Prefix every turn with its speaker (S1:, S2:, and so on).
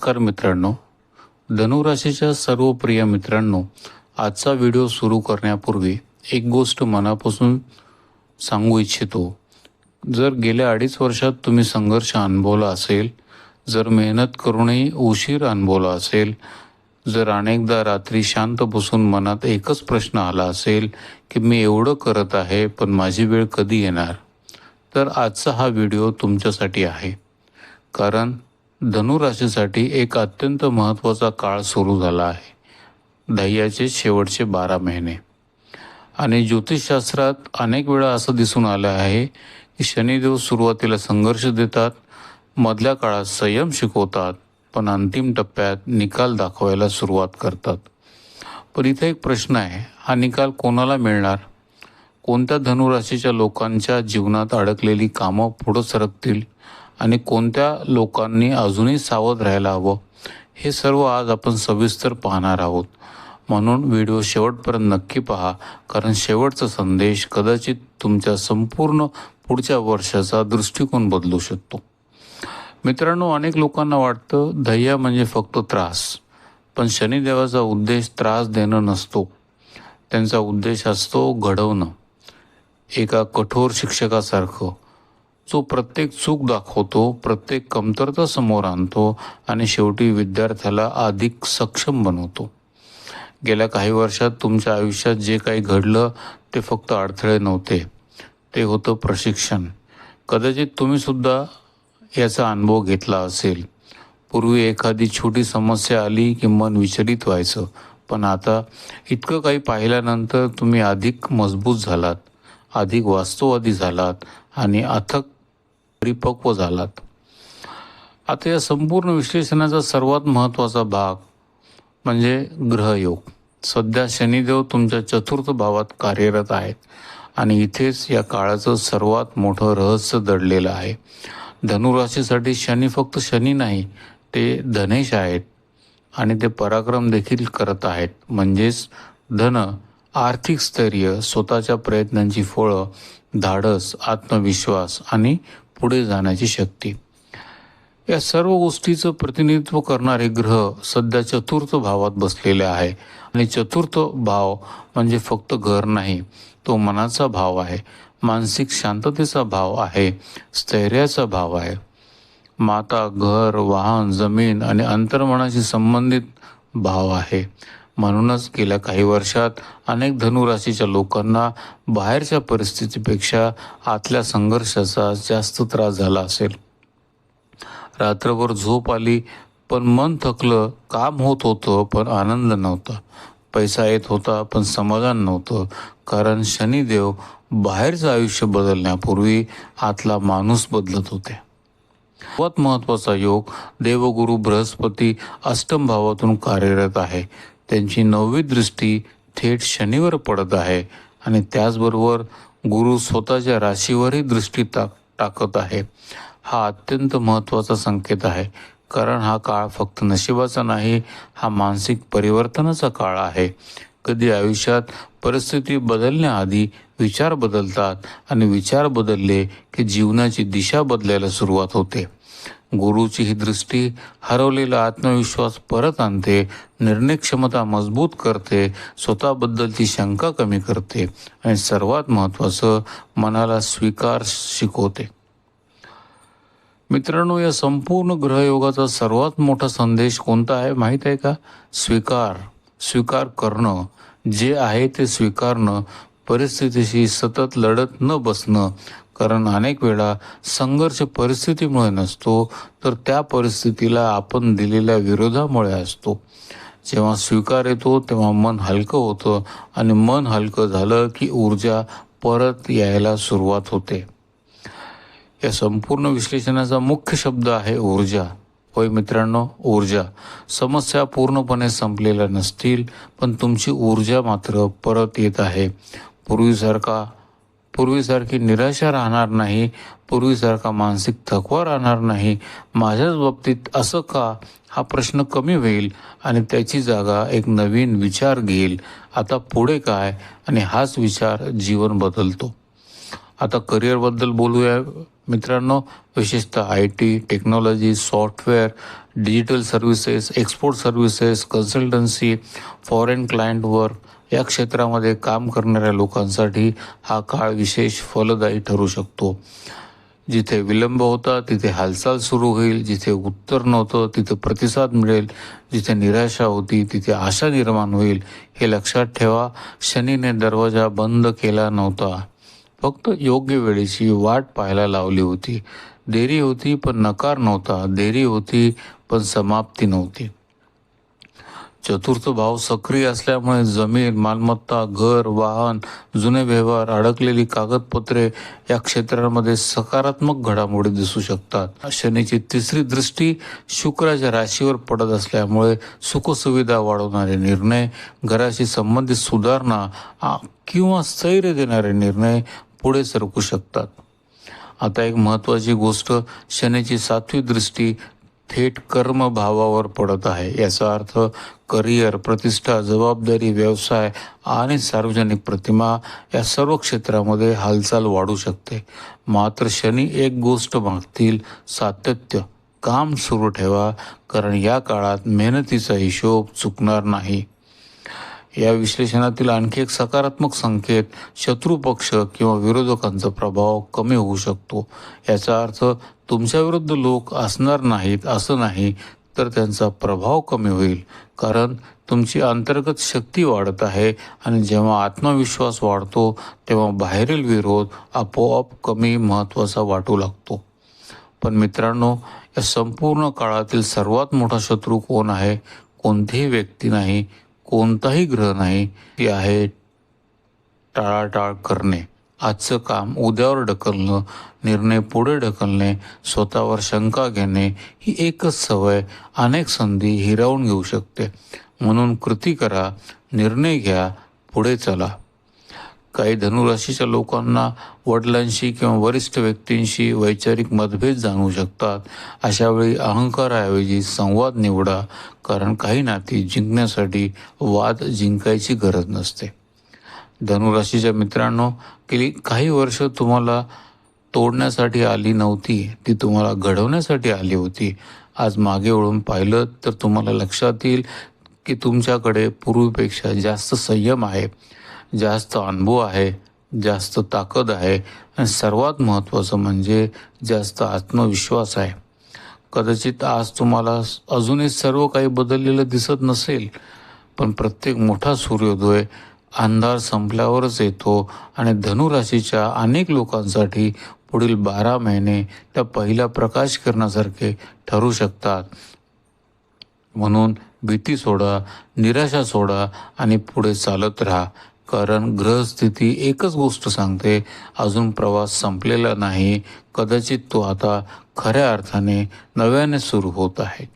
S1: नमस्कार मित्रांनो, धनुराशीच्या सर्व प्रिय मित्रांनो, आजचा व्हिडिओ सुरू करण्यापूर्वी एक गोष्ट मनापासून सांगू इच्छितो. जर गेल्या 2.5 वर्षात तुम्ही संघर्ष अनुभवला असेल, जर मेहनत करूनही उशीर अनुभवला असेल, जर अनेकदा रात्री शांत बसून मनात एकच प्रश्न आला असेल की मी एवढं करत आहे पण माझी वेळ कधी येणार, तर आजचा हा व्हिडिओ तुमच्यासाठी आहे. कारण धनुराशीसाठी एक अत्यंत महत्त्वाचा काळ सुरू झाला आहे, दह्याचे शेवटचे 12 महिने. आणि ज्योतिषशास्त्रात अनेक वेळा असं दिसून आलं आहे की शनिदेव सुरुवातीला संघर्ष देतात, मधल्या काळात संयम शिकवतात, पण अंतिम टप्प्यात निकाल दाखवायला सुरुवात करतात. पण इथे एक प्रश्न आहे, हा निकाल कोणाला मिळणार? कोणत्या धनुराशीच्या लोकांच्या जीवनात अडकलेली कामं पुढं सरकतील आणि कोणत्या लोकांनी अजूनही सावध राहायला हवं, हे सर्व आज आपण सविस्तर पाहणार आहोत. म्हणून व्हिडिओ शेवटपर्यंत नक्की पहा, कारण शेवटचा संदेश कदाचित तुमच्या संपूर्ण पुढच्या वर्षाचा दृष्टिकोन बदलू शकतो. मित्रांनो, अनेक लोकांना वाटतं दह्या म्हणजे फक्त त्रास, पण शनिदेवाचा उद्देश त्रास देणं नसतो. त्यांचा उद्देश असतो घडवणं. एका कठोर शिक्षकासारखं, जो प्रत्येक चूक दाखवतो, प्रत्येक कमतरता समोर आणतो आणि शेवटी विद्यार्थ्याला अधिक सक्षम बनवतो. गेल्या काही वर्षात तुमच्या आयुष्यात जे काही घडलं ते फक्त अडथळे नव्हते, ते होतं प्रशिक्षण. कदाचित तुम्ही सुद्धा याचा अनुभव घेतला असेल. पूर्वी एखादी छोटी समस्या आली की मन विचलित व्हायचं, पण आता इतकं काही पाहिल्यानंतर तुम्ही अधिक मजबूत झालात, अधिक वास्तववादी झालात आणि अथक परिपक्व झालात. आता या संपूर्ण विश्लेषणाचा सर्वात महत्त्वाचा भाग म्हणजे ग्रहयोग. सध्या शनिदेव तुमच्या 4th भावात कार्यरत आहेत आणि इथेच या काळाचं सर्वात मोठं रहस्य दडलेलं आहे. धनुराशीसाठी शनी फक्त शनी नाही, ते धनेश आहेत आणि ते पराक्रम देखील करत आहेत. म्हणजेच धन, आर्थिक स्थैर्य, स्वतःच्या प्रयत्नांची फळं, धाडस, आत्मविश्वास आणि पुढे जाण्याची शक्ती. या सर्व गोष्टीचं प्रतिनिधित्व करणारे ग्रह सध्या 4th भावात बसलेले आहे. आणि 4th भाव म्हणजे फक्त घर नाही, तो मनाचा भाव आहे, मानसिक शांततेचा भाव आहे, स्थैर्याचा भाव आहे. माता, घर, वाहन, जमीन आणि अंतर्मनाशी संबंधित भाव आहे. म्हणूनच गेल्या काही वर्षात अनेक धनुराशीच्या लोकांना बाहेरच्या परिस्थितीपेक्षा आतल्या संघर्षाचा जास्त त्रास झाला असेल. रात्रभर झोप आली पण मन थकलं, काम होत होतं पण आनंद नव्हता, पैसा येत होता पण समाधान नव्हतं, कारण शनिदेव बाहेरचं आयुष्य बदलण्यापूर्वी आतला माणूस बदलत होते. सर्वात महत्त्वाचा योग देवगुरु बृहस्पती अष्टम भावातून कार्यरत आहे. त्यांची 9वी दृष्टी थेट शनीवर पडत आहे आणि त्याचबरोबर गुरु स्वतःच्या राशीवरही दृष्टी टाकत आहे. हा अत्यंत महत्त्वाचा संकेत आहे, कारण हा काळ फक्त नशिबाचा नाही, हा मानसिक परिवर्तनाचा काळ आहे. कधी आयुष्यात परिस्थिती बदलण्याआधी विचार बदलतात आणि विचार बदलले की जीवनाची दिशा बदलायला सुरुवात होते. गुरुची ही दृष्टी हरवलेला आत्मविश्वास परत आणते, निर्णय क्षमता मजबूत करते, स्वतःबद्दलची शंका कमी करते आणि सर्वात महत्त्वाचं, मनाला स्वीकार शिकवते. मित्रांनो, या संपूर्ण ग्रहयोगाचा सर्वात मोठा संदेश कोणता आहे माहीत आहे का? स्वीकार करणं. जे आहे ते स्वीकारणं, परिस्थितीशी सतत लढत न बसणं. कारण अनेक वेळा संघर्ष परिस्थितीमुळे नसतो, तर त्या परिस्थितीला आपण दिलेल्या विरोधामुळे असतो. जेव्हा स्वीकार येतो तेव्हा मन हलकं होतं आणि मन हलकं झालं की ऊर्जा परत यायला सुरुवात होते. या संपूर्ण विश्लेषणाचा मुख्य शब्द आहे ऊर्जा. होय मित्रांनो, ऊर्जा. समस्या पूर्णपणे संपलेल्या नसतील, पण तुमची ऊर्जा मात्र परत येत आहे. पूर्वीसारखी निराशा राहणार नाही, पूर्वीसारखा मानसिक थकवा राहणार नाही. माझ्याच बाबतीत असं का, हा प्रश्न कमी होईल आणि त्याची जागा एक नवीन विचार घेईल. आता पुढे काय, आणि हाच विचार जीवन बदलतो. आता करिअरबद्दल बोलूया मित्रांनो, विशेषतः IT, technology, software, digital services, export services, consultancy, foreign client work या क्षेत्रामध्ये काम करणाऱ्या लोकांसाठी हा काळ विशेष फलदायी ठरू शकतो. जिथे विलंब होता तिथे हालचाल सुरू होईल, जिथे उत्तर नव्हतं तिथे प्रतिसाद मिळेल, जिथे निराशा होती तिथे आशा निर्माण होईल. हे लक्षात ठेवा, शनीने दरवाजा बंद केला नव्हता, फक्त योग्य वेळेची वाट पाहायला लावली होती. देरी होती पण नकार नव्हता, देरी होती पण समाप्ती नव्हती. चतुर्थ भाव सक्रिय असल्यामुळे जमीन, मालमत्ता, घर, वाहन, जुने व्यवहार, अडकलेली कागदपत्रे या क्षेत्रांमध्ये सकारात्मक घडामोडी दिसू शकतात. शनीची तिसरी दृष्टी शुक्राच्या राशीवर पडत असल्यामुळे सुखसुविधा वाढवणारे निर्णय, घराशी संबंधित सुधारणा किंवा स्थैर्य देणारे निर्णय पुढे सरकू शकतात. आता एक महत्त्वाची गोष्ट, शनीची 7वी दृष्टी थेट कर्म भावावर पडत आहे. याचा अर्थ करिअर, प्रतिष्ठा, जबाबदारी, व्यवसाय आणि सार्वजनिक प्रतिमा या सर्व क्षेत्रामध्ये हालचाल वाढू शकते. मात्र शनी एक गोष्ट मागतील, सातत्य. काम सुरू ठेवा, कारण या काळात मेहनतीचा हिशोब चुकणार नाही. या विश्लेषणातील आणखी एक सकारात्मक संकेत, शत्रुपक्ष किंवा विरोधकांचा प्रभाव कमी होऊ शकतो. याचा अर्थ तुमच्या विरुद्ध लोक असणार नाहीत असं नाही, तर त्यांचा प्रभाव कमी होईल, कारण तुमची अंतर्गत शक्ती वाढत आहे. आणि जेव्हा आत्मविश्वास वाढतो तेव्हा बाहेरील विरोध आपोआप कमी महत्त्वाचा वाटू लागतो. पण मित्रांनो, या संपूर्ण काळातील सर्वात मोठा शत्रू कोण आहे? कोणतीही व्यक्ती नाही, कोणताही ग्रह नाही. ती आहे टाळाटाळ करणे. आजचं काम उद्यावर ढकलणं, निर्णय पुढे ढकलणे, स्वतःवर शंका घेणे ही एकच सवय अनेक संधी हिरावून घेऊ शकते. म्हणून कृती करा, निर्णय घ्या, पुढे चला. काही धनुराशीच्या लोकांना वडिलांशी किंवा वरिष्ठ व्यक्तींशी वैचारिक मतभेद जाणवू शकतात. अशा वेळी अहंकाराऐवजी संवाद निवडा, कारण काही नाती जिंकण्यासाठी वाद जिंकायची गरज नसते. धनुराशीच्या मित्रांनो, गेली काही वर्ष तुम्हाला तोडण्यासाठी आली नव्हती, ती तुम्हाला घडवण्यासाठी आली होती. आज मागे वळून पाहिलं तर तुम्हाला लक्षात येईल की तुमच्याकडे पूर्वीपेक्षा जास्त संयम आहे, जास्त अनुभव आहे, जास्त ताकद आहे आणि सर्वात महत्त्वाचं म्हणजे जास्त आत्मविश्वास आहे. कदाचित आज तुम्हाला अजूनही सर्व काही बदललेलं दिसत नसेल, पण प्रत्येक मोठा सूर्योदय अंधार संपल्यावरच येतो आणि धनुराशीच्या अनेक लोकांसाठी पुढील 12 महिने त्या पहिल्या प्रकाश किरणासारखे ठरू शकतात. म्हणून भीती सोडा, निराशा सोडा आणि पुढे चालत राहा, कारण ग्रहस्थिती एकच गोष्ट सांगते, अजून प्रवास संपलेला नाही. कदाचित तो आता खऱ्या अर्थाने नव्याने सुरू होत आहे.